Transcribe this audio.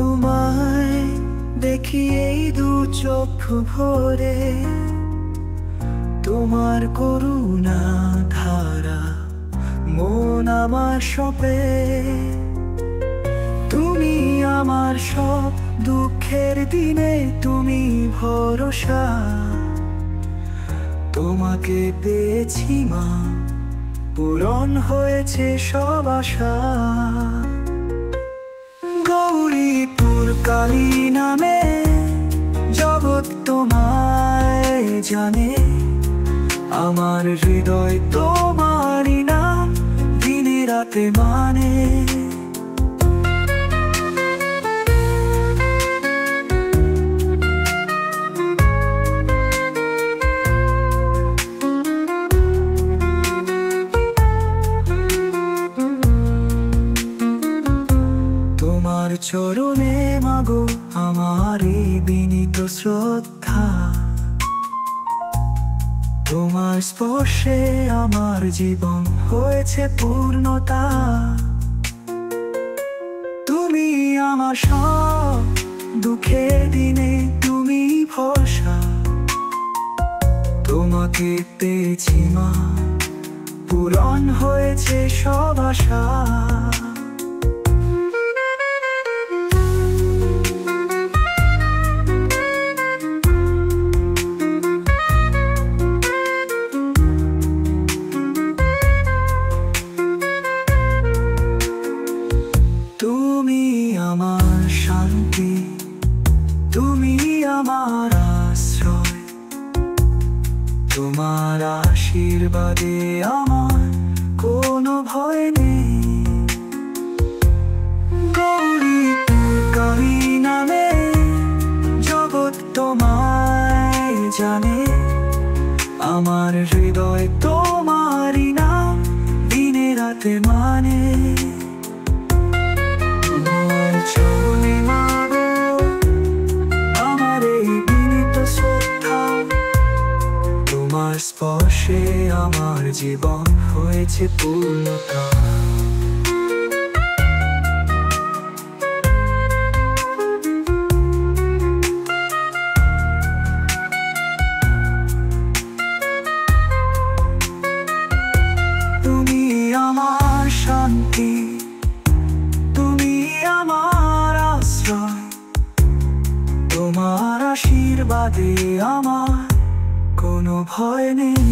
তোমায় দেখি এই দু চোখ ভরে, তোমার করুণা ধারা মন আমার সপে। তুমি আমার সব দুঃখের দিনে, তুমি ভরসা। তোমাকে পেয়েছি মা, পূরণ হয়েছে সব আশা। গৌরীপুর কালী নামে জগৎ তোমায় জানে, আমার হৃদয় তোমারই নাম দিনে রাতে মানে। তোমার চরণে মাগো আমার এই বিনীত শ্রদ্ধা, তোমার স্পর্শে আমার জীবন হয়েছে পূর্ণতা। তুমি আমার সব দুঃখের দিনে, তুমি ভরসা। তোমাকে পেয়েছি মা, পূরণ হয়েছে সব আশা। তুমি আমার শান্তি, তুমি আমার আশ্রয়, তোমার আশীর্বাদে আমার কোনো ভয় নেই। গৌরীপুর কালী নামে জগৎ তোমায় জানে, আমার হৃদয় তোমারই নাম দিনে রাতে মানে। তোমার স্পর্শে আমার জীবন হয়েছে পূর্ণতা। তুমি আমার শান্তি, তুমি আমার আশ্রয়, তোমার আশীর্বাদে আমার কোনো ভয় নেই।